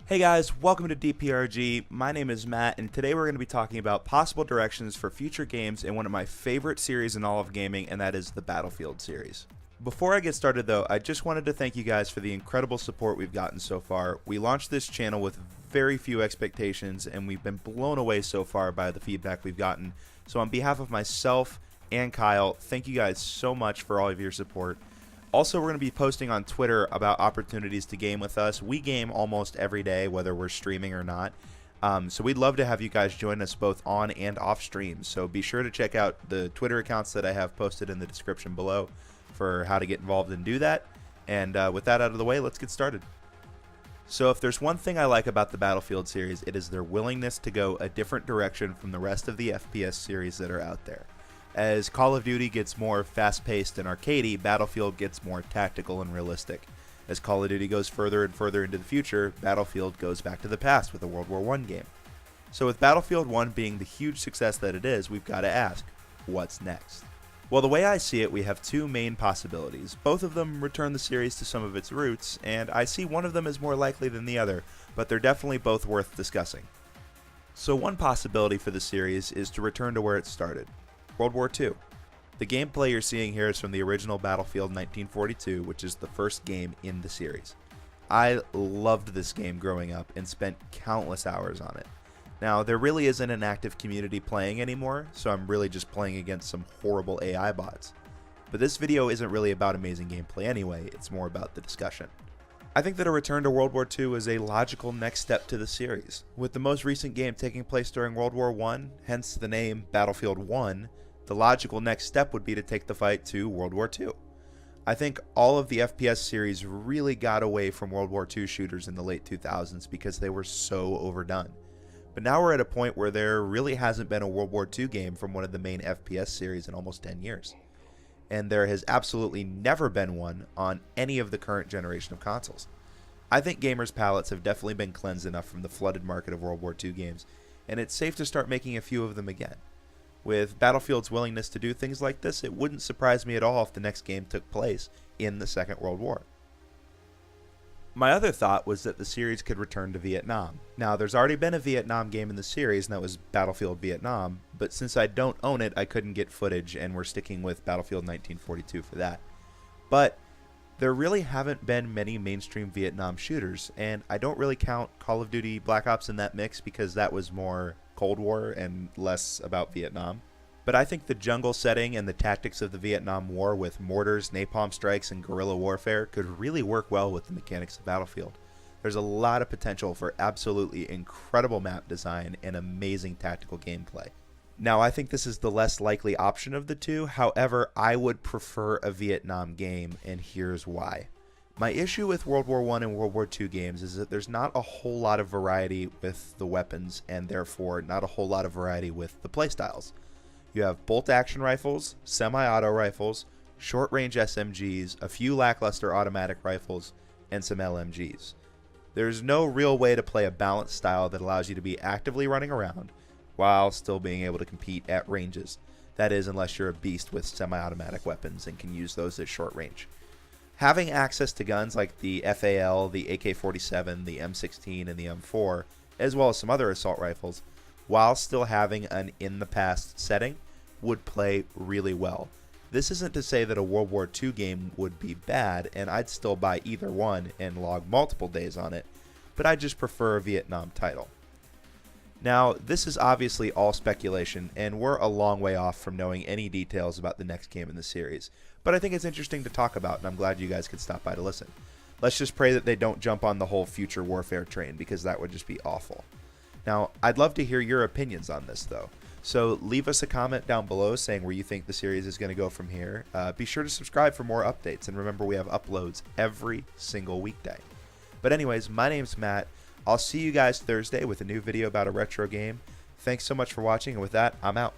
Hey guys, welcome to DPRG. My name is Matt, and today we're going to be talking about possible directions for future games in one of my favorite series in all of gaming, and that is the Battlefield series. Before I get started though, I just wanted to thank you guys for the incredible support we've gotten so far. We launched this channel with very few expectations, and we've been blown away so far by the feedback we've gotten. So on behalf of myself and Kyle, thank you guys so much for all of your support. Also, we're going to be posting on Twitter about opportunities to game with us. We game almost every day, whether we're streaming or not. So we'd love to have you guys join us both on and off stream. So be sure to check out the Twitter accounts that I have posted in the description below for how to get involved and do that. And with that out of the way, let's get started. So if there's one thing I like about the Battlefield series, it is their willingness to go a different direction from the rest of the FPS series that are out there. As Call of Duty gets more fast-paced and arcadey, Battlefield gets more tactical and realistic. As Call of Duty goes further and further into the future, Battlefield goes back to the past with a World War I game. So with Battlefield 1 being the huge success that it is, we've got to ask, what's next? Well, the way I see it, we have two main possibilities. Both of them return the series to some of its roots, and I see one of them as more likely than the other, but they're definitely both worth discussing. So one possibility for the series is to return to where it started. World War II. The gameplay you're seeing here is from the original Battlefield 1942, which is the first game in the series. I loved this game growing up and spent countless hours on it. Now, there really isn't an active community playing anymore, so I'm really just playing against some horrible AI bots. But this video isn't really about amazing gameplay anyway, it's more about the discussion. I think that a return to World War II is a logical next step to the series. With the most recent game taking place during World War I, hence the name Battlefield 1, the logical next step would be to take the fight to World War II. I think all of the FPS series really got away from World War II shooters in the late 2000s because they were so overdone. But now we're at a point where there really hasn't been a World War II game from one of the main FPS series in almost 10 years. And there has absolutely never been one on any of the current generation of consoles. I think gamers' palates have definitely been cleansed enough from the flooded market of World War II games, and it's safe to start making a few of them again. With Battlefield's willingness to do things like this, it wouldn't surprise me at all if the next game took place in the Second World War. My other thought was that the series could return to Vietnam. Now, there's already been a Vietnam game in the series, and that was Battlefield Vietnam, but since I don't own it, I couldn't get footage, and we're sticking with Battlefield 1942 for that. But there really haven't been many mainstream Vietnam shooters, and I don't really count Call of Duty Black Ops in that mix because that was more Cold War and less about Vietnam. But I think the jungle setting and the tactics of the Vietnam War with mortars, napalm strikes, and guerrilla warfare could really work well with the mechanics of Battlefield. There's a lot of potential for absolutely incredible map design and amazing tactical gameplay. Now, I think this is the less likely option of the two, however, I would prefer a Vietnam game, and here's why. My issue with World War I and World War II games is that there's not a whole lot of variety with the weapons, and therefore not a whole lot of variety with the playstyles. You have bolt-action rifles, semi-auto rifles, short-range SMGs, a few lackluster automatic rifles, and some LMGs. There's no real way to play a balanced style that allows you to be actively running around while still being able to compete at ranges. That is, unless you're a beast with semi-automatic weapons and can use those at short range. Having access to guns like the FAL, the AK-47, the M16, and the M4, as well as some other assault rifles, while still having an in-the-past setting, would play really well. This isn't to say that a World War II game would be bad, and I'd still buy either one and log multiple days on it, but I just prefer a Vietnam title. Now, this is obviously all speculation, and we're a long way off from knowing any details about the next game in the series, but I think it's interesting to talk about, and I'm glad you guys could stop by to listen. Let's just pray that they don't jump on the whole future warfare train, because that would just be awful. Now, I'd love to hear your opinions on this, though. So leave us a comment down below saying where you think the series is going to go from here. Be sure to subscribe for more updates, and remember we have uploads every single weekday. But anyways, my name's Matt. I'll see you guys Thursday with a new video about a retro game. Thanks so much for watching, and with that, I'm out.